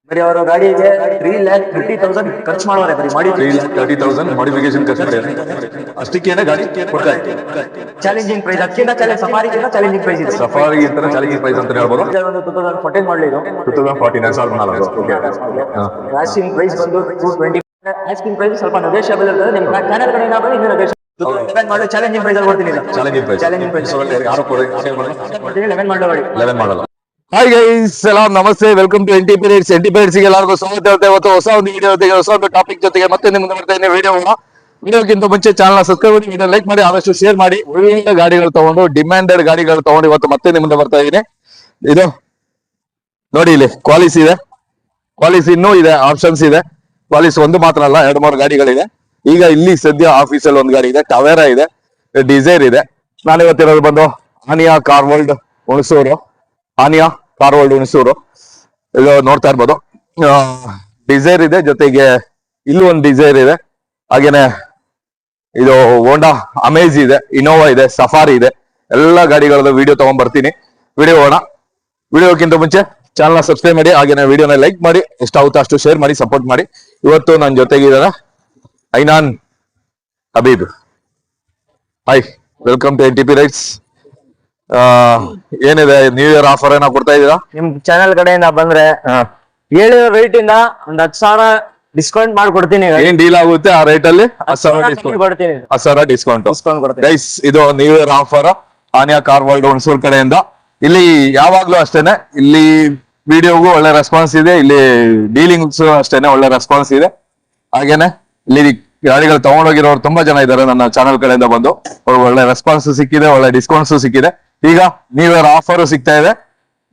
ಬರೀ ಅವರ ಗಾಡಿಗೆ 3,30,000 ಖರ್ಚು ಮಾಡೋರೆ ಬರೀ ಮಾಡಿ 3,30,000 ಮಾಡಿಫಿಕೇಶನ್ ಖರ್ಚು ಮಾಡಿದ್ದಾರೆ. ಅಷ್ಟಕ್ಕೇನೆ ಗಾಡಿ ಕೊಡ್ತಾ ಇದೆ. ಚಾಲೆಂಜಿಂಗ್ ಪ್ರೈಸ್ ಅದಕ್ಕಿಂತ ಸಫಾರಿಗಿಂತ ಚಾಲೆಂಜಿಂಗ್ ಪ್ರೈಸ್ ಇದೆ. ಸಫಾರಿ ಇತರ ಚಾಲೆಂಜಿಂಗ್ ಪ್ರೈಸ್ ಅಂತ ಹೇಳ್ಬೋದು. ಒಂದು 2014 ಮಾಡಲಿ ಇದು 2014 ಆಸ್ಕಿಂಗ್ ಪ್ರೈಸ್ ಬಂದು 220. ಆಸ್ಕಿಂಗ್ ಪ್ರೈಸ್ ಸ್ವಲ್ಪ ನೆಗೋಷಿಯಬಲ್ ಇರ್ತದೆ. ನಿಮ್ಮ ಚಾನೆಲ್ ಕಡೆಯಿಂದ ಬಂದು ಇನ್ನೂ ನೆಗೋಷಿಯಬಲ್ ಮಾಡಿ ಚಾಲೆಂಜಿಂಗ್ ಪ್ರೈಸ್ ಅಲ್ಲಿ ಕೊಡ್ತೀನಿ. ಚಾಲೆಂಜಿಂಗ್ ಪ್ರೈಸ್ ಯಾರು 11 ಮಾಡೋ ಗಾಡಿ 11 ಮಾಡಲ್ಲ. ಹಾಯ್ ಗೈಸ್, ಸಲಾಮ್, ನಮಸ್ತೆ, welcome to NT Pirates. NT Pirates ಗೆ ಎಲ್ಲರಿಗೂ ಸ್ವಾಗತ. ಇವತ್ತು ಹೊಸ ಒಂದು ವಿಡಿಯೋ ಜೊತೆಗೆ ಹೊಸ ಒಂದು ಟಾಪಿಕ್ ಜೊತೆಗೆ ಮತ್ತೆ ನಿಮ್ಮ ಮುಂದೆ ಬರ್ತಾ ಇದ್ದೀನಿ. ವಿಡಿಯೋಗಿಂತ ಮುಂಚೆ ಚಾನಲ್ ಸಬ್ಸ್ಕ್ರೈಬ್ ಮಾಡಿ, ವಿಡಿಯೋ ಲೈಕ್ ಮಾಡಿ, ಆದಷ್ಟು ಶೇರ್ ಮಾಡಿ. ಒಳ್ಳೆ ಗಾಡಿಗಳು ತಗೊಂಡು, ಡಿಮ್ಯಾಂಡೆಡ್ ಗಾಡಿಗಳು ತಗೊಂಡು ಇವತ್ತು ಮತ್ತೆ ನಿಮ್ಮ ಮುಂದೆ ಬರ್ತಾ ಇದ್ದೀನಿ. ಇದು ನೋಡಿ, ಇಲ್ಲಿ ಕ್ವಾಲಿಸ್ ಇದೆ, ಕ್ವಾಲಿಸ್ ಇನ್ನೂ ಇದೆ, ಆಪ್ಷನ್ಸ್ ಇದೆ. ಕ್ವಾಲಿಸ್ ಒಂದು ಮಾತ್ರ ಅಲ್ಲ, 2-3 ಗಾಡಿಗಳಿದೆ. ಈಗ ಇಲ್ಲಿ ಸದ್ಯ ಆಫೀಸಲ್ಲಿ ಒಂದು ಗಾಡಿ ಇದೆ, ಟವೇರಾ ಇದೆ, ಡಿಸೈರ್ ಇದೆ. ನಾನು ಇವತ್ತಿರೋದು ಬಂದು Aniya car world Hunsur. Aniya car world Hunsur ಇದು ನೋಡ್ತಾ ಇರ್ಬೋದು. ಡಿಸೈರ್ ಇದೆ, ಜೊತೆಗೆ ಇಲ್ಲೂ ಒಂದು ಡಿಸೈರ್ ಇದೆ. ಹಾಗೇನೆ ಇದು ಹೋಂಡಾ ಅಮೇಜ್ ಇದೆ, ಇನೋವಾ ಇದೆ, ಸಫಾರಿ ಇದೆ. ಎಲ್ಲ ಗಾಡಿಗಳದ್ದು ವಿಡಿಯೋ ತಗೊಂಡ್ ಬರ್ತೀನಿ. ವಿಡಿಯೋ ಹೋಗೋಣ. ವಿಡಿಯೋಕ್ಕಿಂತ ಮುಂಚೆ ಚಾನಲ್ ಸಬ್ಸ್ಕ್ರೈಬ್ ಮಾಡಿ, ಹಾಗೇನೆ ವಿಡಿಯೋನ ಲೈಕ್ ಮಾಡಿ, ಎಷ್ಟಾಗುತ್ತೋ ಅಷ್ಟು ಶೇರ್ ಮಾಡಿ, ಸಪೋರ್ಟ್ ಮಾಡಿ. ಇವತ್ತು ನನ್ನ ಜೊತೆಗಿದ್ದಾರೆ Ainan Habib. Hi, welcome to NT Pirates. ಏನಿದೆ, ನ್ಯೂ ಇಯರ್ ಆಫರ್ ಏನೋ ಕೊಡ್ತಾ ಇದೀರಾ ನಿಮ್ ಚಾನೆಲ್ ಕಡೆಯಿಂದ ಬಂದ್ರೆ ಹೇಳಿರೋ ರೇಟ್ ಇಂದ ಒಂದ್ 10,000 ಡಿಸ್ಕೌಂಟ್ ಮಾಡ್ಕೊಡ್ತೀನಿ. ಏನ್ ಡೀಲ್ ಆಗುತ್ತೆ ಆ ರೇಟ್ ಅಲ್ಲಿ 10,000 ಡಿಸ್ಕೌಂಟ್ ಕೊಡ್ತೀನಿ. 10,000 ಡಿಸ್ಕೌಂಟ್ ಕೊಡ್ತೀನಿ. ಗೈಸ್, ಇದು new year offer Aniya car world Hunsur ಕಡೆಯಿಂದ. ಇಲ್ಲಿ ಯಾವಾಗ್ಲೂ ಅಷ್ಟೇನೆ, ಇಲ್ಲಿ ವಿಡಿಯೋಗೂ ಒಳ್ಳೆ ರೆಸ್ಪಾನ್ಸ್ ಇದೆ, ಇಲ್ಲಿ ಡೀಲಿಂಗ್ಸ್ ಅಷ್ಟೇನೆ ಒಳ್ಳೆ ರೆಸ್ಪಾನ್ಸ್ ಇದೆ. ಹಾಗೇನೆ ಇಲ್ಲಿ ಗಾಡಿಗಳು ತಗೊಂಡೋಗಿರೋರು ತುಂಬಾ ಜನ ಇದ್ದಾರೆ ನನ್ನ ಚಾನಲ್ ಕಡೆಯಿಂದ ಬಂದು. ಒಳ್ಳೆ ರೆಸ್ಪಾನ್ಸ್ ಸಿಕ್ಕಿದೆ, ಒಳ್ಳೆ ಡಿಸ್ಕೌಂಟ್ಸ್ ಸಿಕ್ಕಿದೆ. ಈಗ ನ್ಯೂ ಇಯರ್ ಆಫರ್ ಸಿಗ್ತಾ ಇದೆ.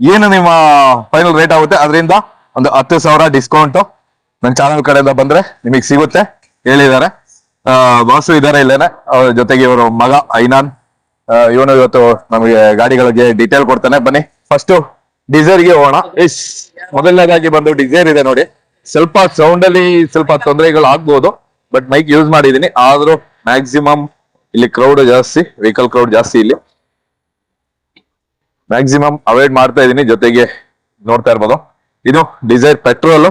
ಏನು ನಿಮ್ಮ ಫೈನಲ್ ರೇಟ್ ಆಗುತ್ತೆ, ಅದರಿಂದ ಒಂದು 10,000 ಡಿಸ್ಕೌಂಟ್ ನನ್ನ ಚಾನಲ್ ಕಡೆಯಿಂದ ಬಂದ್ರೆ ನಿಮಗೆ ಸಿಗುತ್ತೆ ಹೇಳಿದ್ದಾರೆ. ಬಾಸು ಇದಾರೆ ಇಲ್ಲೇನೆ, ಅವ್ರ ಜೊತೆಗೆ ಇವರು ಮಗ ಐನಾನ್. ಇವನು ಇವತ್ತು ನಮಗೆ ಗಾಡಿಗಳಿಗೆ ಡೀಟೇಲ್ ಕೊಡ್ತಾನೆ. ಬನ್ನಿ ಫಸ್ಟ್ ಡಿಸೈರ್ಗೆ ಹೋಗೋಣ. ಮೊದಲನೇದಾಗಿ ಬಂದು ಡಿಸೈರ್ ಇದೆ ನೋಡಿ. ಸ್ವಲ್ಪ ಸೌಂಡ್ ಅಲ್ಲಿ ಸ್ವಲ್ಪ ತೊಂದರೆಗಳು ಆಗ್ಬೋದು, ಬಟ್ ಮೈಕ್ ಯೂಸ್ ಮಾಡಿದೀನಿ. ಆದ್ರೂ ಮ್ಯಾಕ್ಸಿಮಮ್ ಇಲ್ಲಿ ಕ್ರೌಡ್ ಜಾಸ್ತಿ, ವೆಹಿಕಲ್ ಕ್ರೌಡ್ ಜಾಸ್ತಿ. ಇಲ್ಲಿ ಮ್ಯಾಕ್ಸಿಮಮ್ ಅವಾಯ್ಡ್ ಮಾಡ್ತಾ ಇದೀನಿ. ಜೊತೆಗೆ ನೋಡ್ತಾ ಇರ್ಬೋದು, ಇದು ಡಿಸೈರ್ ಪೆಟ್ರೋಲ್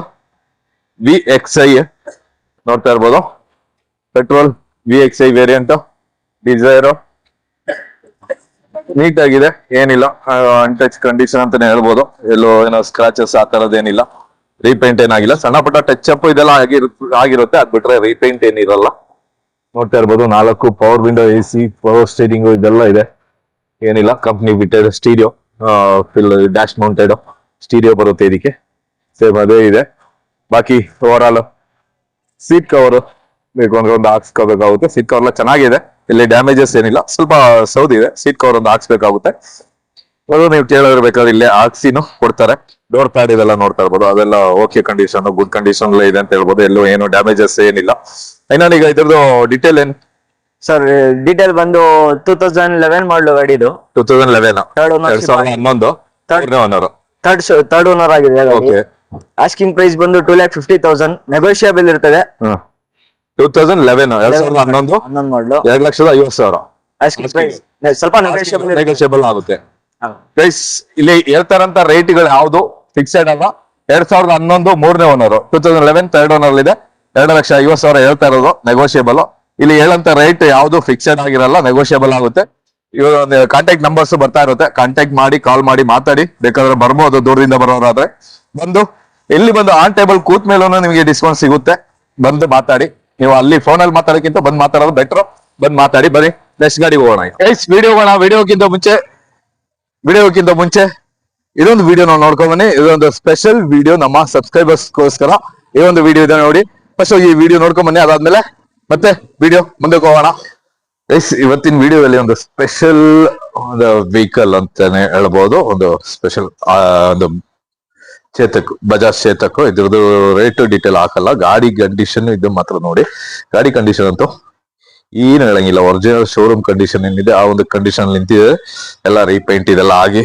VXI ನೋಡ್ತಾ ಇರ್ಬೋದು. Petrol VXI variant Dzire neat ಆಗಿದೆ, ಏನಿಲ್ಲ, ಅನ್ಟಚ್ ಕಂಡೀಷನ್ ಅಂತಾನೆ ಹೇಳ್ಬೋದು. ಎಲ್ಲೋ ಏನೋ ಸ್ಕ್ರಾಚಸ್ ಆ ತರದೇನಿಲ್ಲ. ರೀಪೇಂಟ್ ಏನಾಗಿಲ್ಲ, ಸಣ್ಣ ಪುಟ್ಟ ಟಚ್ ಅಪ್ ಇದೆಲ್ಲ ಆಗಿರುತ್ತೆ, ಅದ್ ಬಿಟ್ರೆ ರೀಪೇಂಟ್ ಏನಿರಲ್ಲ. ನೋಡ್ತಾ ಇರ್ಬೋದು, 4 power window, AC, power steering ಇದೆಲ್ಲ ಇದೆ, ಏನಿಲ್ಲ. ಕಂಪ್ನಿ ಬಿಟ್ಟೆ stereo, fill dash mounted stereo ಬರುತ್ತೆ ಇದಕ್ಕೆ, ಸೇಮ್ ಅದೇ ಇದೆ. ಬಾಕಿ ಓವರ್ ಆಲ್ ಸೀಟ್ ಕವರ್ ಬೇಕು ಅಂದ್ರೆ ಒಂದು ಹಾಕ್ಸ್ಕೋಬೇಕಾಗುತ್ತೆ. ಸೀಟ್ ಕವರ್ ಎಲ್ಲ ಚೆನ್ನಾಗಿದೆ, ಇಲ್ಲಿ ಡ್ಯಾಮೇಜಸ್ ಏನಿಲ್ಲ. ಸ್ವಲ್ಪ ಸೌದಿದೆ, ಸೀಟ್ ಕವರ್ ಒಂದು ಹಾಕ್ಸ್ಬೇಕಾಗುತ್ತೆ. ಅದು ನೀವು ಕೇಳಿರ್ಬೇಕಾದ್ರೆ ಇಲ್ಲೇ ಹಾಕ್ಸಿನೂ ಕೊಡ್ತಾರೆ. ಡೋರ್ ಪ್ಯಾಡ್ ಇದೆಲ್ಲ ನೋಡ್ತಾ ಇರ್ಬೋದು, ಅದೆಲ್ಲ ಓಕೆ ಕಂಡೀಷನ್, ಗುಡ್ ಕಂಡೀಷನ್ ಇದೆ ಅಂತ ಹೇಳ್ಬೋದು. ಎಲ್ಲೂ ಏನು ಡ್ಯಾಮೇಜಸ್ ಏನಿಲ್ಲ. ಈಗ ಇದ್ರದ್ದು ಡೀಟೇಲ್ ಏನ್ ಸರ್? ಡೀಟೇಲ್ ಬಂದು 2011 ಮಾಡಲು ಗಾಡಿದು. 2011 2011 ಥರ್ಡ್ ಓನರ್ ಆಗಿದೆ. ಓಕೆ. ಆಸ್ಕಿಂಗ್ ಪ್ರೈಸ್ ಬಂದು 2,50,000 ನೆಗೋಷಿಯಬಲ್ ಇರ್ತದೆ. 2011 2011 ಮಾಡಲು 2,50,000 ಆಸ್ಕಿಂಗ್ ಪ್ರೈಸ್ ಸ್ವಲ್ಪ ನೆಗೋಷಿಯಬಲ್ ಆಗುತ್ತೆ. ಪ್ರೈಸ್ ಇಲ್ಲಿ ಹೇಳ್ತಾರಂತ ರೇಟ್ಗಳು ಯಾವ್ದು ಫಿಕ್ಸೆಡ್ ಅಲ್ಲ. 2011 3ನೇ ಓನರ್, 2011 ಥರ್ಡ್ ಓನರ್ ಇದೆ. 2,50,000 ಹೇಳ್ತಾ ಇರೋದು, ನೆಗೋಷಿಯಬಲ್. ಇಲ್ಲಿ ಹೇಳಂತ ರೇಟ್ ಯಾವ್ದು ಫಿಕ್ಸೆಡ್ ಆಗಿರಲ್ಲ, ನೆಗೋಷಿಯಬಲ್ ಆಗುತ್ತೆ. ಇವಾಗ ಒಂದು ಕಾಂಟ್ಯಾಕ್ಟ್ ನಂಬರ್ಸ್ ಬರ್ತಾ ಇರುತ್ತೆ, ಕಾಂಟ್ಯಾಕ್ಟ್ ಮಾಡಿ, ಕಾಲ್ ಮಾಡಿ ಮಾತಾಡಿ. ಬೇಕಾದ್ರೆ ಬರ್ಬೋದು, ದೂರದಿಂದ ಬರೋರಾದ್ರೆ. ಬಂದು ಇಲ್ಲಿ ಬಂದು ಆನ್ ಟೇಬಲ್ ಕೂತ್ ಮೇಲೂ ನಿಮಗೆ ಡಿಸ್ಕೌಂಟ್ ಸಿಗುತ್ತೆ. ಬಂದು ಮಾತಾಡಿ. ನೀವು ಅಲ್ಲಿ ಫೋನಲ್ಲಿ ಮಾತಾಡೋಕ್ಕಿಂತ ಬಂದು ಮಾತಾಡೋದು ಬೆಟರ್. ಬಂದು ಮಾತಾಡಿ. ಬರೀ ನೆಕ್ಸ್ಟ್ ಗಾಡಿ ಹೋಗೋಣ. ವಿಡಿಯೋಕ್ಕಿಂತ ಮುಂಚೆ ಇದೊಂದು ವಿಡಿಯೋ ನಾವು ನೋಡ್ಕೊಂಡ್ ಬನ್ನಿ. ಇದೊಂದು ಸ್ಪೆಷಲ್ ವಿಡಿಯೋ ನಮ್ಮ ಸಬ್ಸ್ಕ್ರೈಬರ್ಸ್ಗೋಸ್ಕರ ಈ ಒಂದು ವಿಡಿಯೋ ಇದೆ ನೋಡಿ. ಫಸ್ಟ್ ಈ ವಿಡಿಯೋ ನೋಡ್ಕೊಂಡ್ ಬನ್ನಿ, ಅದಾದ್ಮೇಲೆ ಮತ್ತೆ ವಿಡಿಯೋ ಮುಂದಕ್ಕೆ ಹೋಗೋಣ. ಇವತ್ತಿನ ವಿಡಿಯೋದಲ್ಲಿ ಒಂದು ಸ್ಪೆಷಲ್ ಒಂದು ವೆಹಿಕಲ್ ಅಂತಾನೆ ಹೇಳ್ಬೋದು. ಒಂದು ಸ್ಪೆಷಲ್ ಒಂದು ಚೇತಕ್, ಬಜಾಜ್ ಚೇತಕ್. ಇದ್ರದ್ದು ರೇಟ್ ಡೀಟೇಲ್ ಹಾಕಲ್ಲ, ಗಾಡಿ ಕಂಡೀಷನ್ ಇದು ಮಾತ್ರ ನೋಡಿ. ಗಾಡಿ ಕಂಡೀಷನ್ ಅಂತೂ ಏನು ಹೇಳಂಗಿಲ್ಲ, ಒರಿಜಿನಲ್ ಶೋರೂಮ್ ಕಂಡೀಷನ್ ಏನಿದೆ ಆ ಒಂದು ಕಂಡೀಷನ್ ನಿಂತಿದೆ. ಎಲ್ಲ ರೀಪೇಂಟ್ ಇದೆಲ್ಲ ಆಗಿ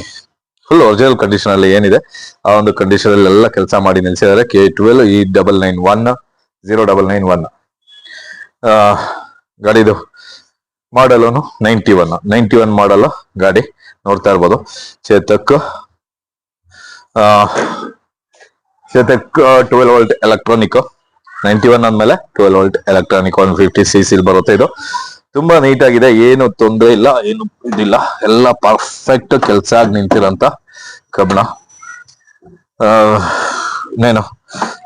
ಫುಲ್ ಒರಿಜಿನಲ್ ಕಂಡೀಷನ್ ಅಲ್ಲಿ ಏನಿದೆ ಆ ಒಂದು ಕಂಡೀಷನ್ ಅಲ್ಲಿ ಎಲ್ಲ ಕೆಲಸ ಮಾಡಿ ನಿಲ್ಸಿದ್ದಾರೆ. K12 E991 0991 ಗಾಡಿದು ಮಾಡಲ್ 91 ಮಾಡಲ್ ಗಾಡಿ ನೋಡ್ತಾ ಇರ್ಬೋದು. ಚೇತಕ್ ಜೊತೆ 12 ವೋಲ್ಟ್ ಎಲೆಕ್ಟ್ರಾನಿಕ್ 91 ಅಂದ್ಮೇಲೆ 12 ವೋಲ್ಟ್ ಎಲೆಕ್ಟ್ರಾನಿಕ್ 150cc ಬರುತ್ತೆ. ಇದು ತುಂಬಾ ನೀಟಾಗಿದೆ, ಏನು ತೊಂದರೆ ಇಲ್ಲ, ಏನು ಇದಿಲ್ಲ, ಎಲ್ಲ ಪರ್ಫೆಕ್ಟ್ ಕೆಲಸ ಆಗಿ ನಿಂತಿರಂತ ಕಬ್ಬಣ. ಇನ್ನೇನು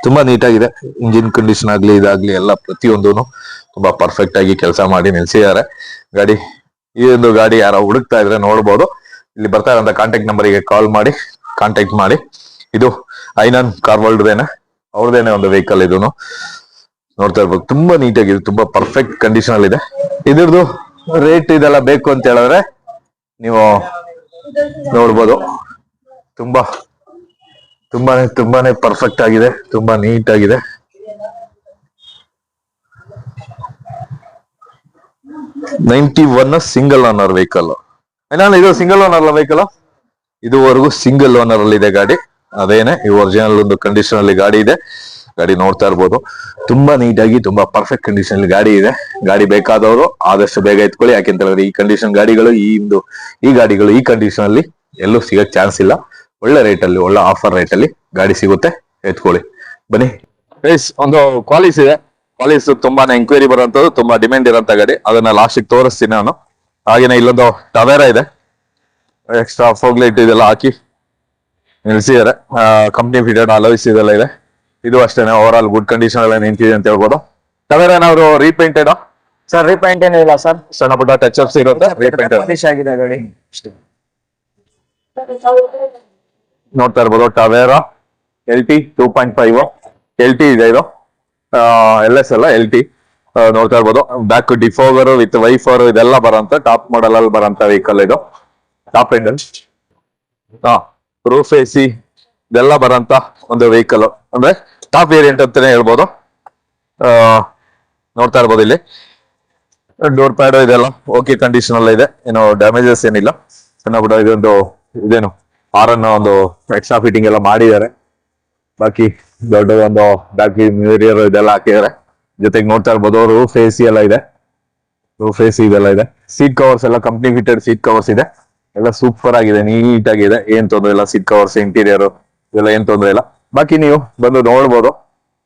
ತುಂಬಾ ನೀಟಾಗಿದೆ, ಇಂಜಿನ್ ಕಂಡೀಷನ್ ಆಗ್ಲಿ ಇದಾಗ್ಲಿ ಎಲ್ಲ ಪ್ರತಿಯೊಂದು ತುಂಬಾ ಪರ್ಫೆಕ್ಟ್ ಆಗಿ ಕೆಲಸ ಮಾಡಿ ನಿಲ್ಸಿದ್ದಾರೆ ಗಾಡಿ. ಈ ಒಂದು ಗಾಡಿ ಯಾರೋ ಹುಡುಕ್ತಾ ಇದ್ರೆ ನೋಡ್ಬೋದು, ಇಲ್ಲಿ ಬರ್ತಾ ಇರೋಂಥ ಕಾಂಟ್ಯಾಕ್ಟ್ ನಂಬರಿಗೆ ಕಾಲ್ ಮಾಡಿ ಕಾಂಟ್ಯಾಕ್ಟ್ ಮಾಡಿ. ಇದು ಐನನ್ ಕಾರ್ ವರ್ಲ್ಡ್ದೇನೆ, ಅವ್ರದೇನೆ ಒಂದು ವೆಹಿಕಲ್ ಇದು ನೋಡ್ತಾ ಇರ್ಬೋದು. ತುಂಬಾ ನೀಟಾಗಿದೆ, ತುಂಬಾ ಪರ್ಫೆಕ್ಟ್ ಕಂಡೀಷನ್ ಅಲ್ಲಿ ಇದೆ. ಇದ್ರದ್ದು ರೇಟ್ ಇದೆಲ್ಲ ಬೇಕು ಅಂತ ಹೇಳಿದ್ರೆ ನೀವು ನೋಡ್ಬೋದು. ತುಂಬಾನೇ ಪರ್ಫೆಕ್ಟ್ ಆಗಿದೆ, ತುಂಬಾ ನೀಟ್ ಆಗಿದೆ. Single owner vehicle. ನಾನು ಇದು ಸಿಂಗಲ್ ಓನರ್ ವೆಹಿಕಲ್, ಇದುವರೆಗೂ ಸಿಂಗಲ್ ಓನರ್ ಅಲ್ಲಿ ಇದೆ ಗಾಡಿ. ಅದೇನೆ ಈ ಒರಿಜಿನಲ್ ಒಂದು ಕಂಡೀಷನ್ ಅಲ್ಲಿ ಗಾಡಿ ಇದೆ. ಗಾಡಿ ನೋಡ್ತಾ ಇರ್ಬೋದು, ತುಂಬಾ ನೀಟಾಗಿ ತುಂಬಾ ಪರ್ಫೆಕ್ಟ್ ಕಂಡೀಷನ್ ಅಲ್ಲಿ ಗಾಡಿ ಇದೆ. ಗಾಡಿ ಬೇಕಾದವರು ಆದಷ್ಟು ಬೇಗ ಎತ್ಕೊಳ್ಳಿ, ಯಾಕೆಂತ ಹೇಳಿದ್ರೆ ಈ ಕಂಡೀಷನ್ ಗಾಡಿಗಳು ಈ ಗಾಡಿಗಳು ಈ ಕಂಡೀಷನ್ ಅಲ್ಲಿ ಎಲ್ಲೂ ಸಿಗಕ್ ಚಾನ್ಸ್ ಇಲ್ಲ. ಒಳ್ಳೆ ರೇಟ್ ಅಲ್ಲಿ, ಒಳ್ಳೆ ಆಫರ್ ರೇಟ್ ಅಲ್ಲಿ ಗಾಡಿ ಸಿಗುತ್ತೆ, ಎತ್ಕೊಳ್ಳಿ ಬನ್ನಿ. ಒಂದು ಕ್ವಾಲಿಸ್ ಇದೆ, ಕ್ವಾಲಿಸ್ ತುಂಬಾನೇ ಎಂಕ್ವೈರಿ ಬರುವಂತದ್ದು, ತುಂಬಾ ಡಿಮ್ಯಾಂಡ್ ಇರೋಂತ ಗಾಡಿ. ಅದನ್ನ ಲಾಸ್ಟ್ ತೋರಿಸ್ತೀನಿ ನಾನು. ಹಾಗೇನೆ ಇಲ್ಲೊಂದು ಟವೇರಾ ಇದೆ, ಎಕ್ಸ್ಟ್ರಾ ಫೋಗ್ಲೈಟ್ ಇದೆಲ್ಲ ಹಾಕಿ ನಿಲ್ಸಿದ್ದಾರೆ. ಕಂಪ್ನಿ ಫಿಟೆಡ್ ಅಲಾಯ್ಸ್ ಇದೆಲ್ಲ ಇದೆ. ಇದು ಅಷ್ಟೇನೆ ಓವರ್ ಆಲ್ ಗುಡ್ ಕಂಡೀಷನ್ ಎಲ್ಲ ನಿಂತಿದೆ ಅಂತ ಹೇಳ್ಬೋದು. ಟವೇರಾ ಏನಾದ್ರು ರೀಪೇಂಟೆಡ್? ಸರ್ ರೀಪೇಂಟ್ ಏನಿಲ್ಲ ಸರ್, ಸಣ್ಣ ಪುಟ್ಟ ಟಚ್ ಅಪ್ಸ್ ಇರುತ್ತೆ. ರೀಪೇಂಟೆಡ್ ಫಿನಿಶ್ ಆಗಿದೆ ಗಾಡಿ ಅಷ್ಟೇ. ನೋಡ್ತಾ ಇರ್ಬೋದು, ಟವೇರಾ LT 2.5 LT ಇದೆ ಇದು. LS ಅಲ್ಲ LT. ನೋಡ್ತಾ ಇರ್ಬೋದು, ಬ್ಯಾಕ್ ಡಿಫೋಗರ್ ವಿತ್ ವೈಫರ್ ಇದೆಲ್ಲ ಬರೋಂತ ಟಾಪ್ ಮಾಡೆಲ್ ಅಲ್ಲಿ ಬರೋಂತ ವೆಹಿಕಲ್ ಇದು. ಟಾಪ್ ಎಂಡ್ ರೂಫ್ AC ಇದೆಲ್ಲ ಬರೋಂತ ಒಂದು ವೆಹಿಕಲ್, ಅಂದ್ರೆ ಟಾಪ್ ವೇರಿಯಂಟ್ ಅಂತಾನೆ ಹೇಳ್ಬೋದು. ನೋಡ್ತಾ ಇರ್ಬೋದು, ಇಲ್ಲಿ ಡೋರ್ ಪ್ಯಾಡ್ ಇದೆಲ್ಲ ಓಕೆ ಕಂಡೀಷನ್ ಅಲ್ಲ ಇದೆ, ಏನು ಡ್ಯಾಮೇಜಸ್ ಏನಿಲ್ಲ. ಸಣ್ಣ ಪುಟ್ಟ ಇದೊಂದು ಇದೇನು ಹಾರನ್ ಒಂದು ಎಕ್ಸ್ಟ್ರಾ ಫಿಟ್ಟಿಂಗ್ ಎಲ್ಲ ಮಾಡಿದ್ದಾರೆ. ಬಾಕಿ ದೊಡ್ಡ ಒಂದು ಬ್ಯಾಕ್ ಮಿರರ್ ಇದೆಲ್ಲ ಹಾಕಿದ್ದಾರೆ. ಜೊತೆಗೆ ನೋಡ್ತಾ ಇರ್ಬೋದು, ರೂಫ್ AC ಎಲ್ಲ ಇದೆ, ರೂಫ್ AC ಇದೆಲ್ಲ ಇದೆ. ಸೀಟ್ ಕವರ್ಸ್ ಎಲ್ಲ ಕಂಪ್ನಿ ಫಿಟೆಡ್ ಸೀಟ್ ಕವರ್ಸ್ ಇದೆ, ಎಲ್ಲ ಸೂಪರ್ ಆಗಿದೆ, ನೀಟ್ ಆಗಿದೆ, ಏನ್ ತೊಂದರೆ ಇಲ್ಲ. ಸೀಟ್ ಕವರ್ಸ್, ಇಂಟೀರಿಯರ್ ಇದೆಲ್ಲ ಏನ್ ತೊಂದರೆ ಇಲ್ಲ. ಬಾಕಿ ನೀವು ಬಂದು ನೋಡ್ಬೋದು,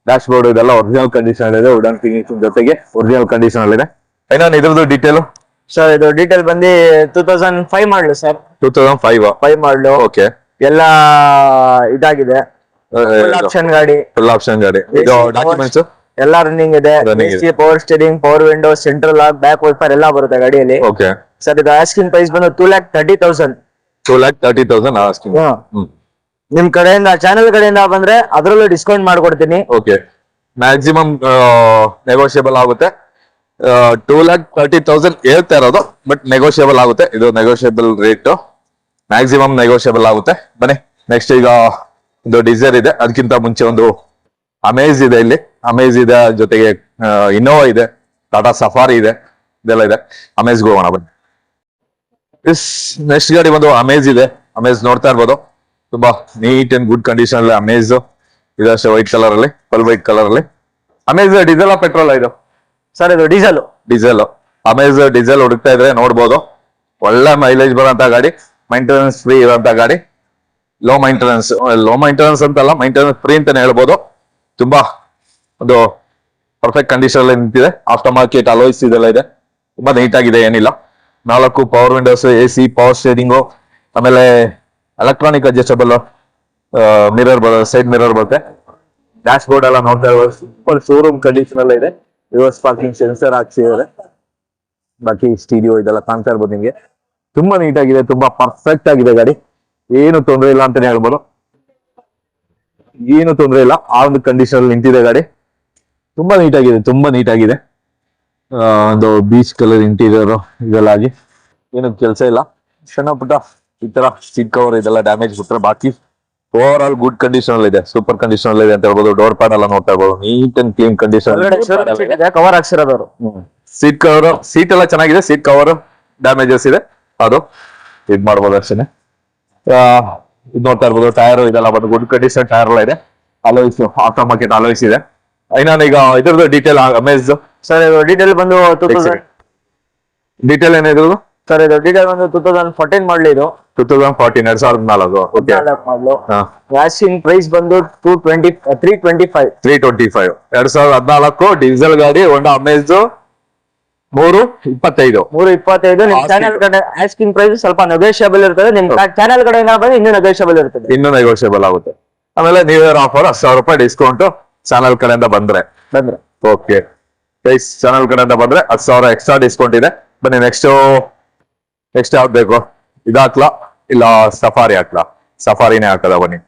ಡ್ಯಾಶ್ ಬೋರ್ಡ್ ಇದೆಲ್ಲ ಒರಿಜಿನಲ್ ಕಂಡೀಷನ್ ಇದೆ, ವುಡನ್ ಫಿನಿಶಿಂಗ್ ಜೊತೆಗೆ ಒರಿಜಿನಲ್ ಕಂಡೀಷನ್ ಅಲ್ಲಿ ಇದೆ. ಇನ್ನೊಂದು ಇದ್ರದ್ದು ಡೀಟೇಲ್ ಸರ್, ಇದು ಡೀಟೇಲ್ ಬಂದು 2005 ಮಾಡಲು ಸರ್. 2005 ಮಾಡಲು. ಓಕೆ, ಎಲ್ಲ ಇದಾಗಿದೆ, ಆಪ್ಷನ್ ಗಾಡಿ, ಫುಲ್ ಆಪ್ಷನ್ ಗಾಡಿ. ಇದು ಡಾಕ್ಯುಮೆಂಟ್ಸ್ ಎಲ್ಲ ರನ್ನಿಂಗ್ ಇದೆ. Power steering, power window, central lock, back wiper ಎಲ್ಲ ಬರುತ್ತೆ ಗಾಡಿಯಲ್ಲಿ. ಓಕೆ ಸರ್, ಇದು ಆಸ್ಕಿಂಗ್ ಪ್ರೈಸ್ ಬಂದು 2,30,000. 2,30,000 ಆಸ್ಕಿಂಗ್. ನಿಮ್ ಕಡೆಯಿಂದ, ಚಾನೆಲ್ ಕಡೆಯಿಂದ ಬಂದ್ರೆ ಅದ್ರಲ್ಲೂ ಡಿಸ್ಕೌಂಟ್ ಮಾಡ್ಕೊಡ್ತೀನಿ. ಓಕೆ, ಮ್ಯಾಕ್ಸಿಮಮ್ ನೆಗೋಷಿಯಬಲ್ ಆಗುತ್ತೆ. 2,30,000 ಹೇಳ್ತಾ ಇರೋದು, ಬಟ್ ನೆಗೋಷಿಯಬಲ್ ಆಗುತ್ತೆ. ಇದು ನೆಗೋಷಿಯಬಲ್ ರೇಟ್, ಮ್ಯಾಕ್ಸಿಮಮ್ ನೆಗೋಷಿಯಬಲ್ ಆಗುತ್ತೆ. ಬನ್ನಿ ನೆಕ್ಸ್ಟ್, ಈಗ ಒಂದು ಡಿಸೈರ್ ಇದೆ, ಅದಕ್ಕಿಂತ ಮುಂಚೆ ಒಂದು ಅಮೇಜ್ ಇದೆ. ಇಲ್ಲಿ ಅಮೇಜ್ ಇದೆ, ಜೊತೆಗೆ ಇನ್ನೋವಾ ಇದೆ, ಟಾಟಾ ಸಫಾರಿ ಇದೆ, ಇದೆಲ್ಲ ಇದೆ. ಅಮೇಜ್ಗೆ ಹೋಗೋಣ ಬನ್ನಿ. ನೆಕ್ಸ್ಟ್ ಗಾಡಿ ಒಂದು ಅಮೇಜ್ ಇದೆ. ಅಮೇಜ್ ನೋಡ್ತಾ ಇರ್ಬೋದು, ತುಂಬಾ ನೀಟ್ ಅಂಡ್ ಗುಡ್ ಕಂಡೀಷನ್ ಅಲ್ಲಿ ಅಮೇಜ್ ಇದಷ್ಟೇ, ವೈಟ್ ಕಲರ್ ಅಲ್ಲಿ, ಫುಲ್ ವೈಟ್ ಕಲರ್ ಅಲ್ಲಿ. ಅಮೇಜ್ ಡೀಸೆಲ್ ಪೆಟ್ರೋಲ್ ಇದು? ಸರ್, ಇದು ಡೀಸೆಲ್. ಅಮೇಜ್ ಡೀಸೆಲ್ ಹುಡುಕ್ತಾ ಇದ್ರೆ ನೋಡ್ಬೋದು, ಒಳ್ಳೆ ಮೈಲೇಜ್ ಬರೋಂತ ಗಾಡಿ, ಮೈಂಟೆನೆನ್ಸ್ ಫ್ರೀ ಇರೋಂತ ಗಾಡಿ. ಲೋ ಮೈಂಟೆನೆನ್ಸ್ ಅಂತಲ್ಲ, ಮೈಂಟೆನೆನ್ಸ್ ಫ್ರೀ ಅಂತಾನೆ ಹೇಳ್ಬೋದು. ತುಂಬಾ ಒಂದು ಪರ್ಫೆಕ್ಟ್ ಕಂಡೀಷನ್ ಅಲ್ಲಿ ನಿಂತಿದೆ. ಆಫ್ಟರ್ ಮಾರ್ಕೆಟ್ ಅಲೋಯ್ಸ್ ಇದೆಲ್ಲ ಇದೆ, ತುಂಬಾ ನೀಟ್ ಆಗಿದೆ, ಏನಿಲ್ಲ. 4 power windows, AC, power steering, ಆಮೇಲೆ electronic adjustable mirror side mirror ಬರುತ್ತೆ. ಡ್ಯಾಶ್ ಬೋರ್ಡ್ ಎಲ್ಲ ನೋಡ್ತಾ ಇರ್ಬೋದು, ಸೂಪರ್ ಶೋರೂಮ್ ಕಂಡೀಷನ್ ಎಲ್ಲ ಇದೆ. ರಿವರ್ಸ್ ಪಾರ್ಕಿಂಗ್ ಸೆನ್ಸರ್ ಹಾಕ್ಸಿದ್ದಾರೆ. ಬಾಕಿ ಸ್ಟೀರಿಯೋ ಇದೆಲ್ಲ ಕಾಣ್ತಾ ಇರ್ಬೋದು ನಿಮ್ಗೆ. ತುಂಬಾ ನೀಟ್ ಆಗಿದೆ, ತುಂಬಾ ಪರ್ಫೆಕ್ಟ್ ಆಗಿದೆ ಗಾಡಿ, ಏನು ತೊಂದರೆ ಇಲ್ಲ ಅಂತಾನೆ ಹೇಳ್ಬೋದು. ಏನು ತೊಂದರೆ ಇಲ್ಲ, ಆ ಒಂದು ಕಂಡೀಷನ್ ಅಲ್ಲಿ ನಿಂತಿದೆ ಗಾಡಿ. ತುಂಬಾ ನೀಟ್ ಆಗಿದೆ. ಒಂದು ಬೀಚ್ ಕಲರ್ ಇಂಟೀರಿಯರ್ ಇದೆಲ್ಲ ಆಗಿ ಏನು ಕೆಲಸ ಇಲ್ಲ. ಸಣ್ಣ ಪುಟ್ಟ ಈ ತರ ಸೀಟ್ ಕವರ್ ಇದೆಲ್ಲ ಡ್ಯಾಮೇಜ್ ಬಿಟ್ರೆ ಬಾಕಿ ಓವರ್ ಆಲ್ ಗುಡ್ ಕಂಡೀಷನ್ ಅಲ್ಲಿ ಇದೆ, ಸೂಪರ್ ಕಂಡೀಷನ್ ಅಲ್ಲಿ ಇದೆ ಅಂತ ಹೇಳ್ಬೋದು. ಡೋರ್ ಪ್ಯಾಡ್ ಎಲ್ಲ ನೋಡ್ತಾ ಇರ್ಬೋದು, neat and clean condition. Cover ಹಾಕ್ಸಿರೋದವರು. ಸೀಟ್ ಕವರ್, ಸೀಟ್ ಎಲ್ಲ ಚೆನ್ನಾಗಿದೆ, ಸೀಟ್ ಕವರ್ ಡ್ಯಾಮೇಜಸ್ ಇದೆ, ಅದು ಇದ್ ಮಾಡ್ಬೋದು ಅಷ್ಟೇನೆ. ಇದು ನೋಡ್ತಾ ಇರ್ಬೋದು, ಟೈರ್ ಇದೆಲ್ಲ ಬಂದು ಗುಡ್ ಕಂಡೀಷನ್ ಟೈರ್ ಎಲ್ಲ ಇದೆ. ಅಲೋಯ್ಸ್, ಆಫ್ಟರ್ ಮಾರ್ಕೆಟ್ ಅಲೋಯ್ಸ್ ಇದೆ. ಈಗ ಇದ್ರದ್ದು ಡೀಟೇಲ್ ಅಮೇಜ್. ಸರ್, ಇದು ಡೀಟೇಲ್ ಬಂದು 2000. ಡೀಟೇಲ್ ಏನಿದ್ರು ಸರ್ ಇದು ಡೀಟೇಲ್ ಬಂದು 2014 ಮಾಡಲಿ ಇದು 2014 2014 ಓಕೆ ಮಾಡಲು. ಆಸ್ಕಿಂಗ್ ಪ್ರೈಸ್ ಬಂದು 325. 325 2014 ಡೀಸೆಲ್ ಗಾಡಿ ಹೋಂಡಾ ಅಮೇಜ್ 325. 325. ನಿಮ್ ಚಾನೆಲ್ ಕಡೆ ಆಸ್ಕಿಂಗ್ ಪ್ರೈಸ್ ಸ್ವಲ್ಪ ನೆಗೋಷಿಯಬಲ್ ಇರ್ತದೆ. ನಿಮ್ ಚಾನೆಲ್ ಕಡೆಯಿಂದ ಬಂದ್ರೆ ಇನ್ನೂ ನೆಗೋಷಿಯಬಲ್ ಇರ್ತದೆ. ಇನ್ನೂ ನೆಗೋಷಿಯಬಲ್ ಆಗುತ್ತೆ. ಆಮೇಲೆ ನ್ಯೂ ಇಯರ್ ಆಫರ್ 10,000 ರೂಪಾಯಿ ಡಿಸ್ಕೌಂಟ್ ಚಾನಲ್ ಕಡೆಯಿಂದ ಬಂದ್ರೆ. ಓಕೆ ಗೈಸ್, ಚಾನಲ್ ಕಡೆಯಿಂದ ಬಂದ್ರೆ 10,000 ಎಕ್ಸ್ಟ್ರಾ ಡಿಸ್ಕೌಂಟ್ ಇದೆ. ಬನ್ನಿ ನೆಕ್ಸ್ಟ್ ಯಾವ್ದು ಬೇಕು? ಇದಾಕ್ಲಾ ಇಲ್ಲ ಸಫಾರಿ ಹಾಕ್ಲಾ? ಸಫಾರಿನೇ ಹಾಕದ. ಬನ್ನಿ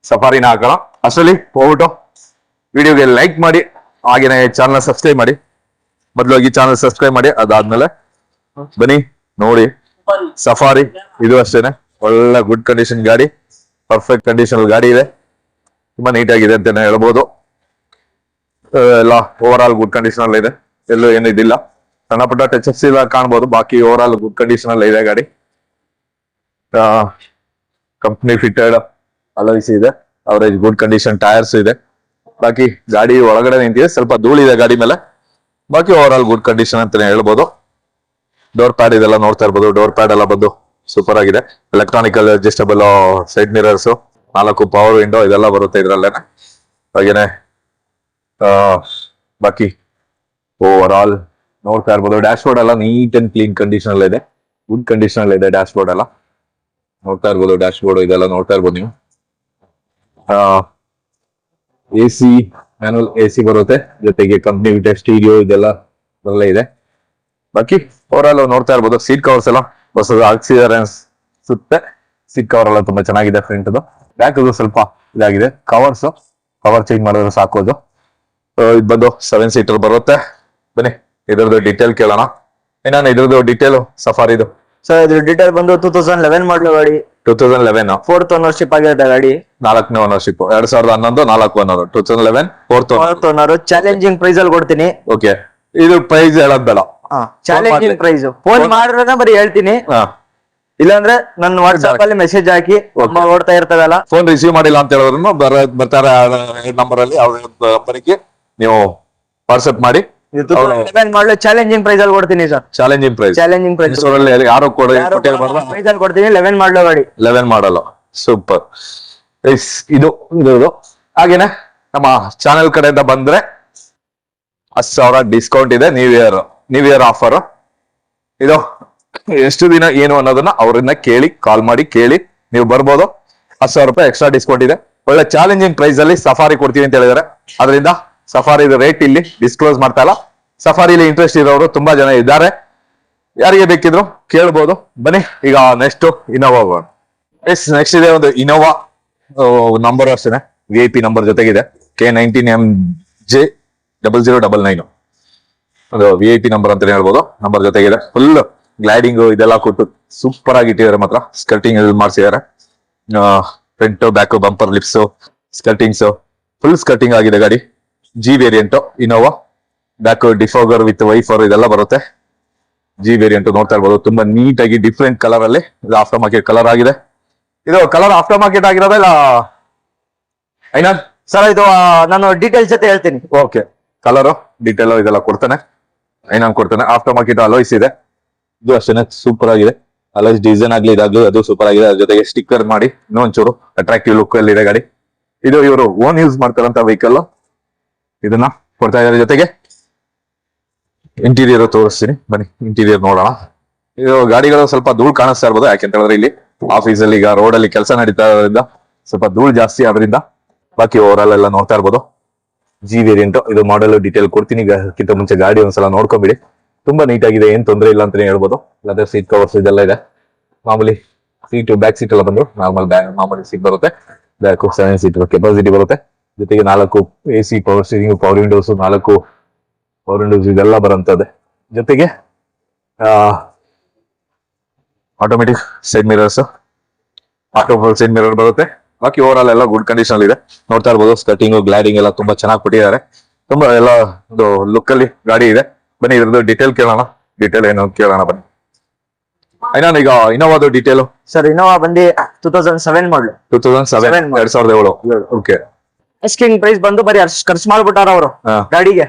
ಸಫಾರಿನೇ ಹಾಕೋಣ. ಅಷ್ಟರಲ್ಲಿ ಹೋಗ್ಬಿಟ್ಟು ವಿಡಿಯೋಗೆ ಲೈಕ್ ಮಾಡಿ, ಹಾಗೇನೆ ಚಾನಲ್ ಸಬ್ಸ್ಕ್ರೈಬ್ ಮಾಡಿ. ಮೊದಲಾಗಿ ಚಾನಲ್ ಸಬ್ಸ್ಕ್ರೈಬ್ ಮಾಡಿ, ಅದಾದ್ಮೇಲೆ ಬನ್ನಿ ನೋಡಿ ಸಫಾರಿ. ಇದು ಅಷ್ಟೇನೆ, ಒಳ್ಳೆ ಗುಡ್ ಕಂಡೀಷನ್ ಗಾಡಿ, ಪರ್ಫೆಕ್ಟ್ ಕಂಡೀಷನ್ ಗಾಡಿ ಇದೆ. ತುಂಬಾ ನೀಟಾಗಿದೆ ಅಂತಾನೆ ಹೇಳ್ಬೋದು. ಎಲ್ಲ ಓವರ್ ಆಲ್ ಗುಡ್ ಕಂಡೀಷನ್ ಅಲ್ಲಿ ಇದೆ, ಎಲ್ಲೂ ಏನು ಇದಿಲ್ಲ. ಸಣ್ಣ ಪುಟ್ಟ ಟಚಪ್ಸ್ ಇಲ್ಲ ಕಾಣ್ಬೋದು, ಬಾಕಿ ಓವರ್ ಆಲ್ ಗುಡ್ ಕಂಡೀಷನ್ ಅಲ್ಲಿ ಇದೆ ಗಾಡಿ. ಕಂಪ್ನಿ ಫಿಟೆಡ್ ಅಲಾಯ್ಸ್ ಇದೆ, ಅವರೇಜ್ ಗುಡ್ ಕಂಡೀಷನ್ ಟೈರ್ಸ್ ಇದೆ. ಬಾಕಿ ಗಾಡಿ ಒಳಗಡೆ ನಿಂತಿದೆ, ಸ್ವಲ್ಪ ಧೂಳಿದೆ ಗಾಡಿ ಮೇಲೆ. ಬಾಕಿ ಓವರ್ ಆಲ್ ಗುಡ್ ಕಂಡೀಷನ್ ಅಂತಾನೆ ಹೇಳ್ಬೋದು. ಡೋರ್ ಪ್ಯಾಡ್ ಇದೆಲ್ಲ ನೋಡ್ತಾ ಇರ್ಬೋದು. ಡೋರ್ ಪ್ಯಾಡ್ ಎಲ್ಲ ಬಂದು ಸೂಪರ್ ಆಗಿದೆ. Electronical adjustable side mirrors, 4 power window ಇದೆಲ್ಲ ಬರುತ್ತೆ ಇದ್ರಲ್ಲೇನೆ. ಹಾಗೇನೆ ಬಾಕಿ ಓವರ್ ಆಲ್ ನೋಡ್ತಾ ಇರ್ಬೋದು. ಡ್ಯಾಶ್ ಬೋರ್ಡ್ ಎಲ್ಲ ನೀಟ್ ಅಂಡ್ ಕ್ಲೀನ್ ಕಂಡೀಷನ್ ಅಲ್ಲಿ ಇದೆ, ಗುಡ್ ಕಂಡೀಷನ್ ಅಲ್ಲಿ ಇದೆ ಡ್ಯಾಶ್ ಬೋರ್ಡ್ ಎಲ್ಲ ನೋಡ್ತಾ ಇರ್ಬೋದು. ಡ್ಯಾಶ್ ಬೋರ್ಡ್ ಇದೆಲ್ಲ ನೋಡ್ತಾ ಇರ್ಬೋದು ನೀವು. AC ಮ್ಯಾನುವಲ್ AC ಬರುತ್ತೆ, ಜೊತೆಗೆ ಕಂಪ್ನಿ ವಿಟೆ ಸ್ಟೀರಿಯೋ ಇದೆಲ್ಲ ಒಳ್ಳೆ ಇದೆ. ಬಾಕಿ ಓವರ್ ಆಲ್ ನೋಡ್ತಾ ಇರ್ಬೋದು. ಸೀಟ್ ಕವರ್ಸ್ ಎಲ್ಲ ಹೊಸದು ಹಾಕ್ಸಿದಾರೆ ಅನ್ಸುತ್ತೆ. ಸೀಟ್ ಕವರ್ ಎಲ್ಲ ತುಂಬಾ ಚೆನ್ನಾಗಿದೆ. ಫ್ರಂಟ್ ಬ್ಯಾಕ್ ಸ್ವಲ್ಪ ಇದಾಗಿದೆ. ಕವರ್ ಚೇಂಜ್ ಮಾಡಿದ್ರೆ ಸಾಕೋದು. ಇದು ಬಂದು 7 ಸೀಟರ್ ಬರುತ್ತೆ. ಬನ್ನಿ ಇದ್ರದ್ದು ಡೀಟೇಲ್ ಕೇಳೋಣ. ಏನಾನ ಇದ್ರದ್ದು ಡೀಟೇಲ್ ಸಫಾರಿದು? ಸರ್ ಇದ್ರ ಡೀಟೇಲ್ ಬಂದು 2011 ಮಾಡಲು ಗಾಡಿ. 2011 4th ಓನರ್ಶಿಪ್ ಆಗಿರುತ್ತೆ ಗಾಡಿ. 4ನೇ ownership 2011 4 owner 2011 4th owner. Challenging price ಅಲ್ಲಿ ಕೊಡ್ತೀನಿ. ಓಕೆ, ಇದು ಪ್ರೈಸ್ ಹೇಳೋದ್ ಬೇಡ, ಚಾಲೆಂಜಿಂಗ್ ಪ್ರೈಸ್. ಫೋನ್ ಮಾಡಿದ್ರೆ ಬರೀ ಹೇಳ್ತೀನಿ, ಇಲ್ಲಾಂದ್ರೆ ನನ್ನ ವಾಟ್ಸ್ಆಪ್ ಅಲ್ಲಿ ಮೆಸೇಜ್ ಹಾಕಿ ಓಡ್ತಾ ಇರ್ತದಲ್ಲ. ಫೋನ್ ರಿಸೀವ್ ಮಾಡಿಲ್ಲ ಅಂತ ಹೇಳಿದ್ರು ಬರ್ತಾರೆ ನಂಬರ್ ಅಲ್ಲಿ, ಅವ್ರ ನಂಬರ್ಗೆ ನೀವು ವಾಟ್ಸ್ಆಪ್ ಮಾಡಿ. ಮಾಡಲು ಚಾಲೆಂಜಿಂಗ್ ಪ್ರೈಸ್ ಅಲ್ಲಿ ಕೊಡ್ತೀನಿ ಸರ್. ಚಾಲೆಂಜಿಂಗ್ ಪ್ರೈಸ್ ಯಾರು ಪ್ರೈಸ್ ಅಲ್ಲಿ ಕೊಡ್ತೀನಿ. 11 ಮಾಡಲು ಗಾಡಿ. 11 ಮಾಡಲು ಸೂಪರ್. ಇದು ಹಾಗೇನೆ ನಮ್ಮ ಚಾನೆಲ್ ಕಡೆಯಿಂದ ಬಂದ್ರೆ 10,000 ಡಿಸ್ಕೌಂಟ್ ಇದೆ. ನ್ಯೂ ಇಯರ್ ಆಫರ್ ಇದು. ಎಷ್ಟು ದಿನ ಏನು ಅನ್ನೋದನ್ನ ಅವರನ್ನ ಕಾಲ್ ಮಾಡಿ ಕೇಳಿ ನೀವು ಬರ್ಬೋದು. 10,000 ರೂಪಾಯಿ ಎಕ್ಸ್ಟ್ರಾ ಡಿಸ್ಕೌಂಟ್ ಇದೆ. ಒಳ್ಳೆ ಚಾಲೆಂಜಿಂಗ್ ಪ್ರೈಸ್ ಅಲ್ಲಿ ಸಫಾರಿ ಕೊಡ್ತೀವಿ ಅಂತ ಹೇಳಿದಾರೆ. ಅದರಿಂದ ಸಫಾರಿ ರೇಟ್ ಇಲ್ಲಿ ಡಿಸ್ಕ್ಲೋಸ್ ಮಾಡ್ತಾ ಇಲ್ಲ. ಸಫಾರಿಲಿ ಇಂಟ್ರೆಸ್ಟ್ ಇರೋರು ತುಂಬಾ ಜನ ಇದ್ದಾರೆ, ಯಾರಿಗೆ ಬೇಕಿದ್ರು ಕೇಳ್ಬೋದು. ಬನ್ನಿ ಈಗ ನೆಕ್ಸ್ಟ್ ಇನೋವಾ ಹೋಗೋಣ. ನೆಕ್ಸ್ಟ್ ಇದೆ ಒಂದು ಇನೋವಾ ನಂಬರ್ ಅಷ್ಟೇನೆ, VIP ನಂಬರ್ ಜೊತೆಗಿದೆ. K19MJ0099 ಅದು VIP ನಂಬರ್ ಅಂತಾನೆ ಹೇಳ್ಬೋದು. ನಂಬರ್ ಜೊತೆಗಿದೆ. ಫುಲ್ ಗ್ಲೈಡಿಂಗ್ ಇದೆಲ್ಲ ಕೊಟ್ಟು ಸೂಪರ್ ಆಗಿ ಇಟ್ಟಿದ್ದಾರೆ. ಮಾತ್ರ ಸ್ಕರ್ಟಿಂಗ್ ಮಾಡಿಸಿದ್ದಾರೆ. Front back bumper lips skirtings full skirting ಆಗಿದೆ ಗಾಡಿ. G variant Innova. Back defogger with wiper ಇದೆಲ್ಲ ಬರುತ್ತೆ. G ವೇರಿಯಂಟ್ ನೋಡ್ತಾ ಇರ್ಬೋದು. ತುಂಬಾ ನೀಟ್ ಆಗಿ ಡಿಫ್ರೆಂಟ್ ಕಲರ್ ಅಲ್ಲಿ ಇದು ಆಫ್ಟರ್ ಮಾರ್ಕೆಟ್ ಕಲರ್ ಆಗಿದೆ. ಇದು ಕಲರ್ ಆಫ್ಟರ್ ಮಾರ್ಕೆಟ್ ಆಗಿರೋದಿಲ್ಲ ಸರ್. ಇದು ನಾನು ಡೀಟೇಲ್ಸ್ ಜೊತೆ ಹೇಳ್ತೀನಿ. ಓಕೆ, ಕಲರ್ ಡೀಟೇಲ್ ಇದೆಲ್ಲ ಕೊಡ್ತಾನೆ. ಕೊಡ್ತಾನೆ. ಆಫ್ಟರ್ ಮಾರ್ಕೆಟ್ ಅಲೋಯ್ಸ್ ಇದೆ. ಇದು ಅಷ್ಟೇನೆ ಸೂಪರ್ ಆಗಿದೆ. ಅಲೋಯ್ಸ್ ಡಿಸೈನ್ ಆಗ್ಲಿ ಇದಾಗ್ಲಿ ಅದು ಸೂಪರ್ ಆಗಿದೆ. ಅದ್ರ ಜೊತೆಗೆ ಸ್ಟಿಕ್ಕರ್ ಮಾಡಿ ಇನ್ನೂ ಒಂಚೂರು ಅಟ್ರಾಕ್ಟಿವ್ ಲುಕ್ ಅಲ್ಲಿ ಇದೆ ಗಾಡಿ. ಇದು ಇವರು ಓನ್ ಯೂಸ್ ಮಾಡ್ತಾರಂತ ವೆಹಿಕಲ್ ಇದನ್ನ ಕೊಡ್ತಾ ಇದ್ದಾರೆ. ಜೊತೆಗೆ ಇಂಟೀರಿಯರ್ ತೋರಿಸ್ತೀನಿ, ಬನ್ನಿ ಇಂಟೀರಿಯರ್ ನೋಡೋಣ. ಇದು ಗಾಡಿಗಳು ಸ್ವಲ್ಪ ಧೂಳು ಕಾಣಿಸ್ತಾ ಇರ್ಬೋದು, ಯಾಕೆಂತ ಹೇಳಿದ್ರೆ ಇಲ್ಲಿ ಆಫೀಸ್ ಅಲ್ಲಿ ಈಗ ರೋಡ್ ಅಲ್ಲಿ ಕೆಲಸ ನಡೀತಾ ಇರೋದ್ರಿಂದ ಸ್ವಲ್ಪ ಧೂಳು ಜಾಸ್ತಿ ಆದ್ರಿಂದ. ಬಾಕಿ ಓವರ್ ಆಲ್ ಎಲ್ಲ ನೋಡ್ತಾ ಇರ್ಬೋದು. G ವೇರಿಯಂಟ್ ಇದು ಮಾಡಲ್ ಡೀಟೇಲ್ ಕೊಡ್ತೀನಿ. ಅದಕ್ಕಿಂತ ಮುಂಚೆ ಗಾಡಿ ಒಂದ್ಸಲ ನೋಡ್ಕೊಂಬಿಡಿ. ತುಂಬಾ ನೀಟ್ ಆಗಿದೆ, ಏನ್ ತೊಂದರೆ ಇಲ್ಲ ಅಂತಾನೆ ಹೇಳ್ಬೋದು. ಲೆದರ್ ಸೀಟ್ ಕವರ್ಸ್ ಇದೆಲ್ಲ ಇದೆ. ಮಾಮೂಲಿ ಸೀಟ್ ಬ್ಯಾಕ್ ಸೀಟ್ ಎಲ್ಲ ಬಂದು ಮಾಮೂಲಿ ಸೀಟ್ ಬರುತ್ತೆ. ಬ್ಯಾಕ್ 7 ಸೀಟ್ ಕೆಪಾಸಿಟಿ ಬರುತ್ತೆ. ಜೊತೆಗೆ 4 AC power steering, power Windows, 4 power Windows ಇದೆಲ್ಲ ಬರುತ್ತದೆ. ಜೊತೆಗೆ automatic side mirrors, side mirror ಬರುತ್ತೆ. ಬಾಕಿ ಓವರ್ ಆಲ್ ಎಲ್ಲ ಗುಡ್ ಕಂಡೀಷನ್ ಅಲ್ಲಿ ಇದೆ. ನೋಡ್ತಾ ಇರ್ಬೋದು. ಸ್ಕರ್ಟಿಂಗ್ ಗ್ಲೈಡಿಂಗ್ ಎಲ್ಲ ತುಂಬಾ ಚೆನ್ನಾಗಿ ಕೊಟ್ಟಿದ್ದಾರೆ. ತುಂಬಾ ಎಲ್ಲ ಒಂದು ಲುಕ್ ಅಲ್ಲಿ ಗಾಡಿ ಇದೆ. ಬನ್ನಿ ಇದ್ರದ್ದು ಡೀಟೇಲ್ ಕೇಳೋಣ. ಡೀಟೇಲ್ ಏನು ಕೇಳೋಣ ಬನ್ನಿ. ಈಗ ಇನೋವಾದ ಡೀಟೇಲ್ ಸರ್. ಇನೋವಾ ಬಂದು 2007 ಮಾಡಲು. 2007 2007. ಓಕೆ. ಆಸ್ಕಿಂಗ್ ಪ್ರೈಸ್ ಬಂದು ಬರೀ ಖರ್ಚು ಮಾಡ್ಬಿಟ್ಟಾರ ಅವರು ಗಾಡಿಗೆ.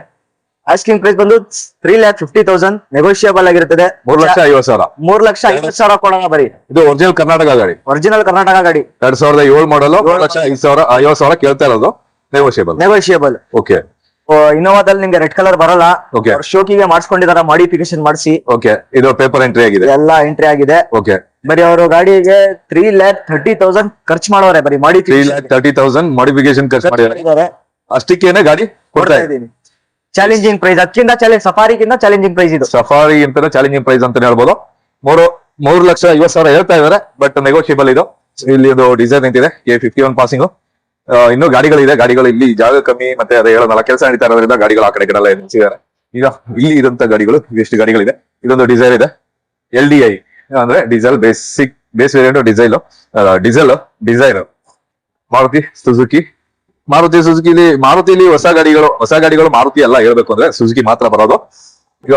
ಆಸ್ಕಿಂಗ್ ಪ್ರೈಸ್ ಬಂದು 3,50,000 ನೆಗೋಷಿಯಬಲ್ ಆಗಿರುತ್ತದೆ. 3,50,000. 3,50,000 ಕೊಡೋಣ ಬರೀ. ಇದು ಒರಿಜಿನಲ್ ಕರ್ನಾಟಕ ಗಾಡಿ, ಒರಿಜಿನಲ್ ಕರ್ನಾಟಕ ಗಾಡಿ, 2007 ಮಾಡಲ್, 3,50,000 ಕೇಳ್ತಾ ಇರೋದು. ನೆಗೋಷಿಯಬಲ್. ಓಕೆ. ಇನೋವಾದಲ್ಲಿ ನಿಮ್ಗೆ ರೆಡ್ ಕಲರ್ ಬರಲ್ಲ. Okay. ಶೋಕಿಗೆ ಮಾಡಿಸ್ಕೊಂಡಿದಾರ, ಮಾಡಿಫಿಕೇಶನ್ ಮಾಡಿಸಿ. ಓಕೆ. ಇದು ಪೇಪರ್ ಎಂಟ್ರಿ ಆಗಿದೆ, ಎಲ್ಲ ಎಂಟ್ರಿ ಆಗಿದೆ. ಓಕೆ. ಬರೀ ಅವರು ಗಾಡಿಗೆ 3,30,000 ಖರ್ಚು ಮಾಡೋರೆ ಬರೀ ಮಾಡಿಫಿಕೇಶನ್. 3,30,000 ಮಾಡಿಫಿಕೇಶನ್ ಖರ್ಚು ಮಾಡಿದ್ದಾರೆ. ಅಷ್ಟಕ್ಕೇನೆ ಗಾಡಿ ಕೊಡ್ತಾ ಇದ್ದೀನಿ. ಚಾಲೆಂಜಿಂಗ್ ಪ್ರೈಸ್, ಅದಕ್ಕಿಂತ ಸಫಾರಿಗಿಂತ ಚಾಲೆಂಜಿಂಗ್ ಪ್ರೈಸ್ ಇದು. ಸಫಾರಿ ಅಂತ ಚಾಲೆಂಜಿಂಗ್ ಪ್ರೈಸ್ ಅಂತ ಹೇಳ್ಬೋದು. 3,50,000 ಹೇಳ್ತಾ ಇದಾರೆ, ಬಟ್ ನೆಗೋಷಿಯಬಲ್ ಇದು. ಇಲ್ಲಿ ಒಂದು ಡಿಸೈನ್ ನಿಂತಿದೆ, A51 ಪಾಸಿಂಗ್. ಇನ್ನೂ ಗಾಡಿಗಳಿದೆ, ಗಾಡಿಗಳು ಇಲ್ಲಿ ಜಾಗ ಕಮ್ಮಿ, ಮತ್ತೆ ಅದೇ ಹೇಳೋದಲ್ಲ, ಕೆಲಸ ನಡೀತಾ ಇರೋದ್ರಿಂದ ಗಾಡಿಗಳು ಆ ಕಡೆ ಕಡೆ ಎಲ್ಲ ನಿಲ್ಸಿದ್ದಾರೆ. ಈಗ ಇಲ್ಲಿ ಇರುವಂತ ಗಾಡಿಗಳು ಎಷ್ಟು ಗಾಡಿಗಳಿದೆ. ಇದೊಂದು ಡಿಸೈರ್ ಇದೆ, LDI ಅಂದ್ರೆ diesel base variant diesel Dzire. Maruti ಸುಜುಕಿಲಿ ಹೊಸ ಗಾಡಿಗಳು ಮಾರುತಿ ಎಲ್ಲ ಹೇಳ್ಬೇಕು ಅಂದ್ರೆ ಸುಜುಕಿ ಮಾತ್ರ ಬರೋದು. ಈಗ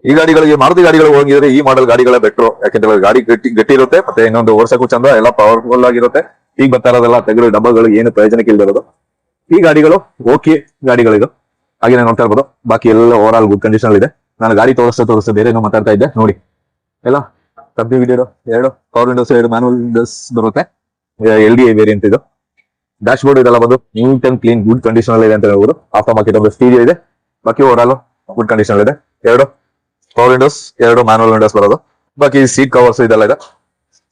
ಈ ಗಾಡಿಗಳಿಗೆ, ಮಾರುತಿ ಗಾಡಿಗಳು ಹೋಗಿದ್ರೆ ಈ ಮಾಡೆಲ್ ಗಾಡಿಗಳೇ ಬೆಟ್ರು. ಯಾಕೆಂದ್ರೆ ಗಾಡಿ ಗಟ್ಟಿ ಇರುತ್ತೆ, ಮತ್ತೆ ಇನ್ನೊಂದು ಓಡ್ಸಕ್ಕೂ ಚಂದ, ಎಲ್ಲ ಪವರ್ಫುಲ್ ಆಗಿರುತ್ತೆ. ಈಗ ಬರ್ತಾ ಇರೋದೆಲ್ಲ ತೆಗೆದು ಡಬ್ಬಗಳು ಏನು ಪ್ರಯೋಜನಕ್ಕೆ ಇಲ್ದಿರೋದು. ಈ ಗಾಡಿಗಳು ಓಕೆ ಗಾಡಿಗಳಿದು, ಹಾಗೆ ನೋಡ್ತಾ ಇರ್ಬೋದು. ಬಾಕಿ ಎಲ್ಲ ಓವರ್ ಆಲ್ ಗುಡ್ ಕಂಡೀಷನ್ ಇದೆ. ನಾನು ಗಾಡಿ ತೋರಿಸ್ತಾ ಬೇರೆ ಏನೋ ಮಾತಾಡ್ತಾ ಇದ್ದೆ ನೋಡಿ. ಎಲ್ಲ company video, 2 power windows, 2 manual windows ಬರುತ್ತೆ. LDI ವೇರಿಯಂಟ್ ಇದು. ಡ್ಯಾಶ್ ಬೋರ್ಡ್ ಇದೆಲ್ಲ ಬಂದು neat and clean good condition ಅಲ್ಲಿ ಇದೆ ಅಂತ ಹೇಳ್ಬೋದು. ಆಫ್ಟರ್ ಮಾರ್ಕೆಟ್ ಒಂದು ಸ್ಟೀರಿಯೋ ಇದೆ, ಬಾಕಿ ಓವರ್ ಆಲ್ ಗುಡ್ ಕಂಡೀಷನ್ ಇದೆ. 2 ಪವರ್ ವಿಂಡೋಸ್, 2 ಮ್ಯಾನುವಲ್ ವಿಂಡೋಸ್ ಬರೋದು. ಬಾಕಿ ಸೀಟ್ ಕವರ್ಸ್ ಇದೆಲ್ಲ ಇದೆ,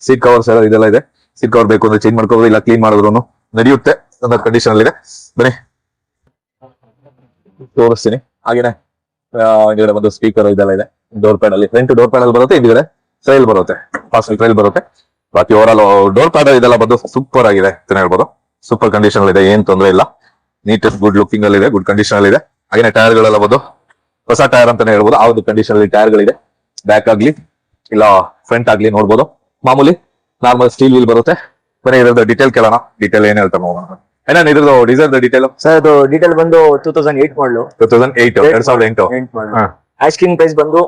ಸೀಟ್ ಕವರ್ಸ್ ಎಲ್ಲ ಇದೆಲ್ಲ ಇದೆ. ಸೀಟ್ ಕವರ್ ಬೇಕು ಅಂದ್ರೆ ಚೇಂಜ್ ಮಾಡ್ಕೋಬಹುದು, ಇಲ್ಲ ಕ್ಲೀನ್ ಮಾಡಿದ್ರು ನಡೆಯುತ್ತೆ ಅನ್ನೋ ಕಂಡೀಷನ್ ಅಲ್ಲಿ ಇದೆ. ಬನ್ನಿ ತೋರಿಸ್ತೀನಿ. ಹಾಗೇನೆ ಹಿಂದ್ಗಡೆ ಒಂದು ಸ್ಪೀಕರ್ ಇದೆಲ್ಲ ಇದೆ. ಡೋರ್ ಪ್ಯಾಡ್ ಅಲ್ಲಿ, ಫ್ರಂಟ್ ಡೋರ್ ಪ್ಯಾಡ್ ಅಲ್ಲಿ ಬರುತ್ತೆ, ಹಿಂದ್ಗಡೆ ಟ್ರೈಲ್ ಬರುತ್ತೆ, ಪಾರ್ಸಲ್ ಟ್ರೈಲ್ ಬರುತ್ತೆ. ಬಾಕಿ ಓವರ್ ಆಲ್ ಡೋರ್ ಪ್ಯಾಡ್ ಇದೆಲ್ಲ ಬಂದು ಸೂಪರ್ ಆಗಿದೆ ಅಂತ ಹೇಳ್ಬೋದು. ಸೂಪರ್ ಕಂಡೀಷನ್ ಅಲ್ಲಿ ಇದೆ, ಏನ್ ತೊಂದರೆ ಇಲ್ಲ. ನೀಟೆಸ್ಟ್ ಗುಡ್ ಲುಕಿಂಗ್ ಅಲ್ಲಿ ಇದೆ, ಗುಡ್ ಕಂಡೀಷನ್ ಅಲ್ಲಿ ಇದೆ. ಹಾಗೇನೆ ಟೈರ್ ಗಳೆಲ್ಲ ಬಂದು ಹೊಸ ಟೈರ್ ಅಂತಾನೆ ಹೇಳ್ಬೋದು. ಆ ಒಂದು ಕಂಡೀಷನ್ ಅಲ್ಲಿ ಟೈರ್ ಗಳಿದೆ. ಬ್ಯಾಕ್ ಆಗ್ಲಿ ಇಲ್ಲ ಫ್ರಂಟ್ ಆಗ್ಲಿ ನೋಡ್ಬೋದು. ಮಾಮೂಲಿ ನಾರ್ಮಲ್ ಸ್ಟೀಲ್ ವೀಲ್ ಬರುತ್ತೆ. ಬರೀ ಇದ್ರದ್ದು ಡೀಟೇಲ್ ಕೇಳೋಣ, ಡೀಟೇಲ್ ಏನ್ ಹೇಳ್ತಾ ನೋಡೋಣ. ಏನೇನು ಇದ್ರದ್ದು ಡೀಸೆಲ್ ಡೀಟೇಲ್? ಸರ್ ಇದು ಡೀಟೇಲ್ ಬಂದು 2008 ಮಾಡಲು. 2008. ಆಸ್ಕಿಂಗ್ ಪ್ರೈಸ್ ಬಂದು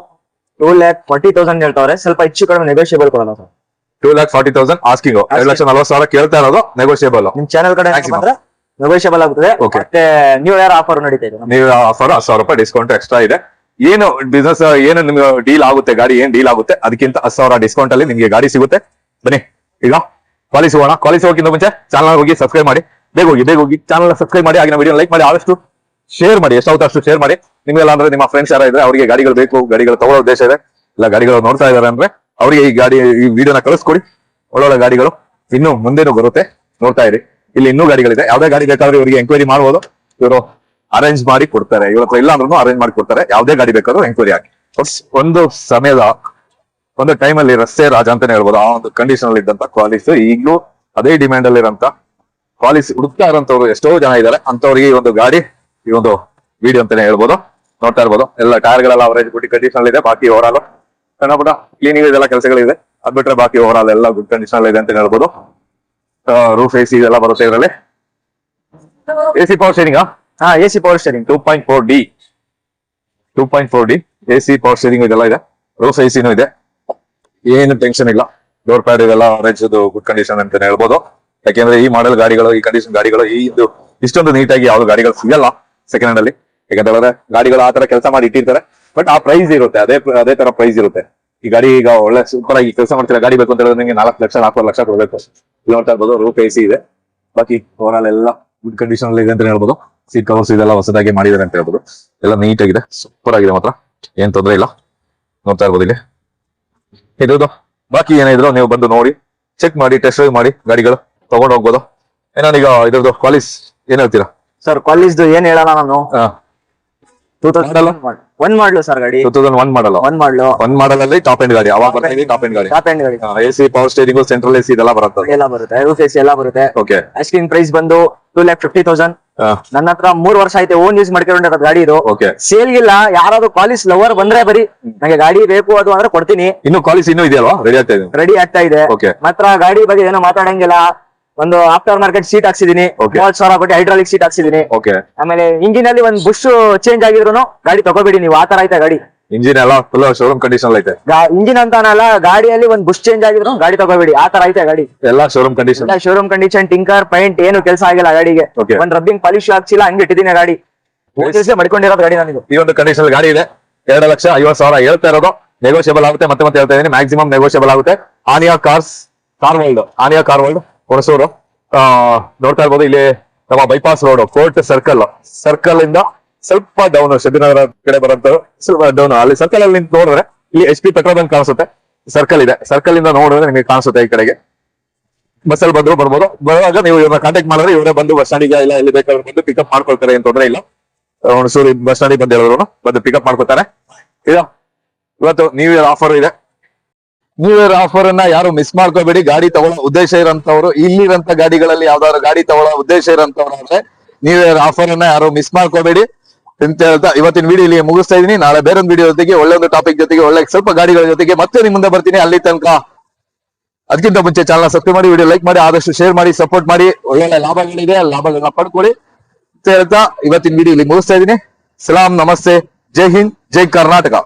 2,40,000 ಹೇಳ್ತಾವ್ರೆ. ಸ್ವಲ್ಪ ಹೆಚ್ಚು ಕಡಿಮೆ ನೆಗೋಷಿಯಬಲ್ ಕೊಡೋಣ ಸರ್. 2,40,000 ಆಸ್ಕಿಂಗ್. 2,40,000 ಕೇಳ್ತಾ ಇರೋದು, ನೆಗೋಷಿಯಬಲ್. ನಿಮ್ ಚಾನಲ್ ಕಡೆ ಮಾತ್ರ ನೆಗೋಷಿಯಬಲ್ ಆಗುತ್ತದೆ. ಮತ್ತೆ ನ್ಯೂ ಇಯರ್ ಆಫರ್ ನಡೀತಾ ಇದೆ. ನೀವು ಆಫರ್ 10,000 ರೂಪಾಯಿ ಡಿಸ್ಕೌಂಟ್ ಎಕ್ಸ್ಟ್ರಾ ಇದೆ. ಏನು ಬಿಸ್ನೆಸ್ ಏನು ನಿಮ್ಗೆ ಡೀಲ್ ಆಗುತ್ತೆ, ಗಾಡಿ ಏನ್ ಡೀಲ್ ಆಗುತ್ತೆ ಅದಕ್ಕಿಂತ 10,000 ಡಿಸ್ಕೌಂಟ್ ಅಲ್ಲಿ ನಿಮ್ಗೆ ಗಾಡಿ ಸಿಗುತ್ತೆ. ಬನ್ನಿ ಈಗ ಕ್ವಾಲಿಸ್ ಹೋಗೋಣ. ಕ್ವಾಲಿಸ್ ಹೋಗೋಕ್ಕಿಂತ ಮುಂಚೆ ಚಾನಲ್ ಹೋಗಿ ಸಬ್ಸ್ಕ್ರೈಬ್ ಮಾಡಿ, ಬೇಗ ಹೋಗಿ ಚಾನಲ್ ಸಬ್ಸ್ಕ್ರೈಬ್ ಮಾಡಿ. ಆಗಿನ ವಿಡಿಯೋ ಲೈಕ್ ಮಾಡಿ, ಆದಷ್ಟು ಶೇರ್ ಮಾಡಿ, ಎಷ್ಟಾಗುತ್ತೆ ಅಷ್ಟು ಶೇರ್ ಮಾಡಿ. ನಿಮ್ಗೆಲ್ಲ ಅಂದ್ರೆ ನಿಮ್ಮ ಫ್ರೆಂಡ್ಸ್ ಯಾರ ಇದ್ರೆ ಅವರಿಗೆ ಗಾಡಿಗಳು ಬೇಕು, ಗಾಡಿಗಳು ತಗೊಳ್ಳೋ ಉದ್ದೇಶ ಇದೆ, ಇಲ್ಲ ಗಾಡಿಗಳು ನೋಡ್ತಾ ಇದಾರೆ ಅಂದ್ರೆ ಅವರಿಗೆ ಈ ವಿಡಿಯೋನ ಕಳಿಸ್ಕೊಡಿ. ಒಳ್ಳೊಳ್ಳೆ ಗಾಡಿಗಳು ಇನ್ನು ಮುಂದೇನು ಬರುತ್ತೆ, ನೋಡ್ತಾ ಇರಿ. ಇಲ್ಲಿ ಇನ್ನೂ ಗಾಡಿಗಳಿದೆ, ಯಾವ್ದೇ ಗಾಡಿ ಬೇಕಾದ್ರೆ ಇವರಿಗೆ ಎಂಕ್ವೈರಿ ಮಾಡಬಹುದು. ಇವರು ಅರೇಂಜ್ ಮಾಡಿ ಕೊಡ್ತಾರೆ, ಇವ್ರ ಹತ್ರ ಇಲ್ಲ ಅಂದ್ರೂ ಅರೇಂಜ್ ಮಾಡಿ ಕೊಡ್ತಾರೆ. ಯಾವ್ದೇ ಗಾಡಿ ಬೇಕಾದ್ರೂ ಎಂಕ್ವೈರಿ ಹಾಕಿ. ಒಂದು ಸಮಯದ ಒಂದು ಟೈಮ್ ಅಲ್ಲಿ ರಸ್ತೆ ರಾಜ ಅಂತಾನೆ ಹೇಳ್ಬೋದು. ಆ ಒಂದು ಕಂಡೀಷನ್ ಅಲ್ಲಿ ಇದ್ದಂತ ಕ್ವಾಲಿಸ್ ಈಗಲೂ ಅದೇ ಡಿಮ್ಯಾಂಡ್ ಅಲ್ಲಿ ಇರೋಂತ ಕ್ವಾಲಿಸ್ ಹುಡುಕ್ತಾ ಇರೋಂತವ್ರು ಎಷ್ಟೋ ಜನ ಇದ್ದಾರೆ. ಅಂತವ್ರಿಗೆ ಈ ಒಂದು ಗಾಡಿ, ಈ ಒಂದು ವಿಡಿಯೋ ಅಂತಾನೆ ಹೇಳ್ಬೋದು. ನೋಡ್ತಾ ಇರ್ಬೋದು, ಎಲ್ಲ ಟೈರ್ ಗಳೆಲ್ಲ ಅವರೇಜ್ ಗುಡ್ ಕಂಡೀಷನ್ ಅಲ್ಲಿ ಇದೆ. ಬಾಕಿ ಓವರ್ ಆಲ್ ಸಣ್ಣ ಪುಟ್ಟ ಕ್ಲೀನಿಂಗ್ ಇದೆಲ್ಲ ಕೆಲಸಗಳಿದೆ. ಅದ್ ಬಿಟ್ರೆ ಬಾಕಿ ಓವರ್ ಆಲ್ ಎಲ್ಲ ಗುಡ್ ಕಂಡೀಷನ್ ಅಲ್ಲಿ ಇದೆ ಅಂತ ಹೇಳ್ಬೋದು. ರೂಫ್ AC ಇದೆಲ್ಲ ಬರುತ್ತೆ ಇದರಲ್ಲಿ. AC power steering, AC power steering 2.4D AC power steering ಇದೆಲ್ಲ ಇದೆ. ರೂಫ್ AC ನೂ ಇದೆ, ಏನು ಟೆನ್ಷನ್ ಇಲ್ಲ. ಡೋರ್ ಪ್ಯಾಡ್ ಇದೆಲ್ಲ ಅವರೇಜ್ ಗುಡ್ ಕಂಡೀಷನ್ ಅಂತಾನೆ ಹೇಳ್ಬೋದು. ಯಾಕೆಂದ್ರೆ ಈ ಮಾಡೆಲ್ ಗಾಡಿಗಳು, ಈ ಕಂಡೀಷನ್ ಗಾಡಿಗಳು ಇಷ್ಟೊಂದು ನೀಟಾಗಿ ಯಾವ್ದು ಗಾಡಿಗಳು ಸಿಗಲ್ಲ ಸೆಕೆಂಡ್ ಹ್ಯಾಂಡ್ ಅಲ್ಲಿ. ಯಾಕಂದ್ರೆ ಗಾಡಿಗಳು ಆ ತರ ಕೆಲಸ ಮಾಡಿ ಇಟ್ಟಿರ್ತಾರೆ, ಬಟ್ ಆ ಪ್ರೈಸ್ ಇರುತ್ತೆ, ಅದೇ ತರ ಪ್ರೈಸ್ ಇರುತ್ತೆ. ಈ ಗಾಡಿ ಈಗ ಒಳ್ಳೆ ಸೂಪರ್ ಆಗಿ ಕೆಲಸ ಮಾಡ್ತೀರಾ, ಗಾಡಿ ಬೇಕು ಅಂತ ಹೇಳಿದ್ರೆ ನಿಮಗೆ 4 ಲಕ್ಷ 4 ಲಕ್ಷ ಕೊಡಬೇಕು. ನೋಡ್ತಾ ಇರ್ಬೋದು, ರೂಫ್ AC ಇದೆ. ಬಾಕಿ ಓವರ್ ಆಲ್ ಎಲ್ಲ ಗುಡ್ ಕಂಡೀಷನ್ ಅಲ್ಲಿ ಇದೆ ಅಂತ ಹೇಳ್ಬೋದು. ಸೀಟ್ ಕವರ್ಸ್ ಇದೆಲ್ಲ ಹೊಸದಾಗಿ ಮಾಡಿದ್ದಾರೆ ಅಂತ ಹೇಳ್ಬೋದು. ಎಲ್ಲ ನೀಟ್ ಆಗಿದೆ, ಸೂಪರ್ ಆಗಿದೆ, ಮಾತ್ರ ಏನ್ ತೊಂದರೆ ಇಲ್ಲ. ನೋಡ್ತಾ ಇರ್ಬೋದು ಇಲ್ಲಿ ಇದ್ದು. ಬಾಕಿ ಏನಿದ್ರು ನೀವು ಬಂದು ನೋಡಿ, ಚೆಕ್ ಮಾಡಿ, ಟೆಸ್ಟ್ ಡ್ರೈವ್ ಮಾಡಿ ಗಾಡಿಗಳು ತಗೊಂಡು ಹೋಗ್ಬೋದು. ಏನೀಗ ಇದ್ರದ್ದು ಕ್ವಾಲಿಸ್ ಏನ್ ಹೇಳ್ತೀರಾ ಸರ್? ಕ್ವಾಲಿಸ್ ಏನ್ ಹೇಳಲ್ಲ ನಾನು. 2001 ಮಾಡಲು ಸರ್ ಗಾಡಿ. 2001 ಮಾಡಲ್ಲ. 1 ಮಾಡಲ್ ಅಲ್ಲಿ ಟಾಪ್ ಎಂಡ್ ಗಾಡಿ. ಅವಾಗ ಬರ್ತಾ ಇದೆ ಟಾಪ್ ಎಂಡ್ ಗಾಡಿ. AC power steering, central AC ಇದೆಲ್ಲ ಬರುತ್ತೆ. ಎಲ್ಲ ಬರುತ್ತೆ, ರೂಫ್ AC ಎಲ್ಲ ಬರುತ್ತೆ. ಓಕೆ. ಆಸ್ಕಿಂಗ್ ಪ್ರೈಸ್ ಬಂದು 2,50,000. ನನ್ನ ಹತ್ರ 3 ವರ್ಷ ಆಯ್ತು ಓನ್ ಯೂಸ್ ಮಾಡ್ಕೊಂಡಿರೋದು ಗಾಡಿ ಇದು. ಸೇಲ್ ಗಿಲ್ಲ. ಯಾರಾದ್ರೂ ಕ್ವಾಲಿಸ್ ಲವರ್ ಬಂದ್ರೆ ಬರೀ ನಂಗೆ ಗಾಡಿ ಬೇಕು ಅದು ಅಂದ್ರೆ ಕೊಡ್ತೀನಿ. ಇನ್ನು ಕ್ವಾಲಿಸ್ ಇನ್ನೂ ಇದೆಯಲ್ವಾ? ರೆಡಿ ಆಗ್ತಾ ಇದೆ. ಮಾತ್ರ ಗಾಡಿ ಬಗ್ಗೆ ಏನೋ ಮಾತಾಡಂಗಿಲ್ಲ. ಒಂದು ಆಫ್ಟರ್ ಮಾರ್ಕೆಟ್ ಸೀಟ್ ಹಾಕ್ಸಿದೀನಿ, 30,000 ಕೊಟ್ಟು ಹೈಡ್ರಾಲಿಕ್ ಸೀಟ್ ಹಾಕ್ಸಿದೀನಿ. ಆಮೇಲೆ ಇಂಜಿನ್ ಅಲ್ಲಿ ಒಂದು ಬುಷ್ ಚೇಂಜ್ ಆಗಿದ್ರು ಗಾಡಿ ತಗೋಬೇಡಿ ನೀವು, ಆತರ ಐತೆ ಗಾಡಿ. ಇಂಜಿನ್ ಎಲ್ಲ ಫುಲ್ ಶೋರೂಮ್ ಕಂಡೀಷನ್ ಐತೆ. ಇಂಜಿನ್ ಅಂತಾನಲ್ಲ, ಗಾಡಿಯಲ್ಲಿ ಒಂದು ಬುಷ್ ಚೇಂಜ್ ಆಗಿದ್ರು ಗಾಡಿ ತಗೋಬೇಡಿ, ಆತರ ಐತೆ ಗಾಡಿ. ಎಲ್ಲ showroom condition. Showroom condition, tinker paint ಏನು ಕೆಲಸ ಆಗಿಲ್ಲ ಗಾಡಿಗೆ. ಒಂದ್ ರಬ್ಬಿಂಗ್ ಪಾಲಿಶ್ ಹಾಕ್ಸಿಲ್ಲ, ಹಂಗೆ ಇಟ್ಟಿದ್ದೀನಿ ಗಾಡಿ. ಮಡ್ಕೊಂಡಿರೋದು ಗಾಡಿ ನಾನು. ಈ ಒಂದು ಕಂಡೀಷನ್ ಗಾಡಿ ಇದೆ. 2,50,000 ಹೇಳ್ತಾ ಇರೋದು. ನೆಗೋಷಿಯಬಲ್ ಆಗುತ್ತೆ. ಮತ್ತೆ ಹೇಳ್ತಾ ಇದೀನಿ, ಮ್ಯಾಕ್ಸಿಮಮ್ ನೆಗೋಷಿಯಬಲ್ ಆಗುತ್ತೆ. ಆನಿಯಾ ಕಾರ್ ವರ್ಲ್ಡ್ ಹುಣಸೂರು. ನೋಡ್ತಾ ಇರ್ಬೋದು, ಇಲ್ಲಿ ನಮ್ಮ ಬೈಪಾಸ್ ರೋಡ್, ಕೋರ್ಟ್ ಸರ್ಕಲ್ ಇಂದ ಸ್ವಲ್ಪ ಡೌನ್, ಶಬ್ದಿನಗರ ಕಡೆ ಬರೋಂತ ಸ್ವಲ್ಪ ಡೌನ್. ಅಲ್ಲಿ ಸರ್ಕಲ್ ಅಲ್ಲಿ ನಿಂತು ನೋಡಿದ್ರೆ ಇಲ್ಲಿ HP ಪೆಟ್ರೋಲ್ ಬಂಕ್ ಕಾಣಿಸುತ್ತೆ. ಸರ್ಕಲ್ ಇದೆ, ಸರ್ಕಲ್ ಇಂದ ನೋಡಿದ್ರೆ ನಿಮಗೆ ಕಾಣಿಸುತ್ತೆ ಈ ಕಡೆಗೆ. ಬಸ್ಸಲ್ಲಿ ಬಂದ್ರು ಬರ್ಬೋದು. ಬರುವಾಗ ನೀವು ಇವ್ರನ್ನ ಕಾಂಟ್ಯಾಕ್ಟ್ ಮಾಡಿದ್ರೆ ಇವರೇ ಬಂದು ಬಸ್ ಸ್ಟ್ಯಾಂಡಿಗೆ ಇಲ್ಲ ಎಲ್ಲಿ ಬೇಕಾದ್ರೂ ಬಂದು ಪಿಕಪ್ ಮಾಡ್ಕೊಳ್ತಾರೆ, ಏನ್ ತೊಂದರೆ ಇಲ್ಲ. ಹುಣಸೂರು ಬಸ್ ಸ್ಟ್ಯಾಂಡಿಗೆ ಬಂದು ಹೇಳಿದ್ರು ಬಂದು ಪಿಕಪ್ ಮಾಡ್ಕೊತಾರೆ. ಇವತ್ತು ನ್ಯೂ ಇಯರ್ ಆಫರ್ ಇದೆ. ನ್ಯೂ ಇಯರ್ ಆಫರ್ ಅನ್ನ ಯಾರು ಮಿಸ್ ಮಾಡ್ಕೋಬೇಡಿ. ಗಾಡಿ ತಗೊಳ್ಳೋ ಉದ್ದೇಶ ಇರೋಂತವ್ರು, ಇಲ್ಲಿರಂತ ಗಾಡಿಗಳಲ್ಲಿ ಯಾವ್ದಾದ್ರು ಗಾಡಿ ತಗೊಳ್ಳೋ ಉದ್ದೇಶ ಇರೋಂತವ್ರು ಅಂದ್ರೆ ನ್ಯೂ ಇಯರ್ ಆಫರ್ ಅನ್ನ ಯಾರು ಮಿಸ್ ಮಾಡ್ಕೋಬೇಡಿ ಅಂತ ಹೇಳ್ತಾ ಇವತ್ತಿನ ವಿಡಿಯೋ ಇಲ್ಲಿ ಮುಗಿಸ್ತಾ ಇದೀನಿ. ನಾಳೆ ಬೇರೊಂದು ವಿಡಿಯೋ ಜೊತೆಗೆ, ಒಳ್ಳೆ ಒಂದು ಟಾಪಿಕ್ ಜೊತೆಗೆ, ಒಳ್ಳೆ ಸ್ವಲ್ಪ ಗಾಡಿಗಳ ಜೊತೆಗೆ ಮತ್ತೆ ನಿಮ್ ಮುಂದೆ ಬರ್ತೀನಿ. ಅಲ್ಲಿ ತನಕ ಅದಕ್ಕಿಂತ ಮುಂಚೆ ಚಾನಲ್ ಸಬ್ಸ್ಕ್ರೈಬ್ ಮಾಡಿ, ವಿಡಿಯೋ ಲೈಕ್ ಮಾಡಿ, ಆದಷ್ಟು ಶೇರ್ ಮಾಡಿ, ಸಪೋರ್ಟ್ ಮಾಡಿ. ಒಳ್ಳೊಳ್ಳೆ ಲಾಭಗಳಿದೆ, ಲಾಭಗಳನ್ನ ಪಡ್ಕೊಳ್ಳಿ ಅಂತ ಹೇಳ್ತಾ ಇವತ್ತಿನ ವಿಡಿಯೋ ಇಲ್ಲಿ ಮುಗಿಸ್ತಾ ಇದೀನಿ. ಸಲಾಂ, ನಮಸ್ತೆ, ಜೈ ಹಿಂದ್, ಜೈ ಕರ್ನಾಟಕ.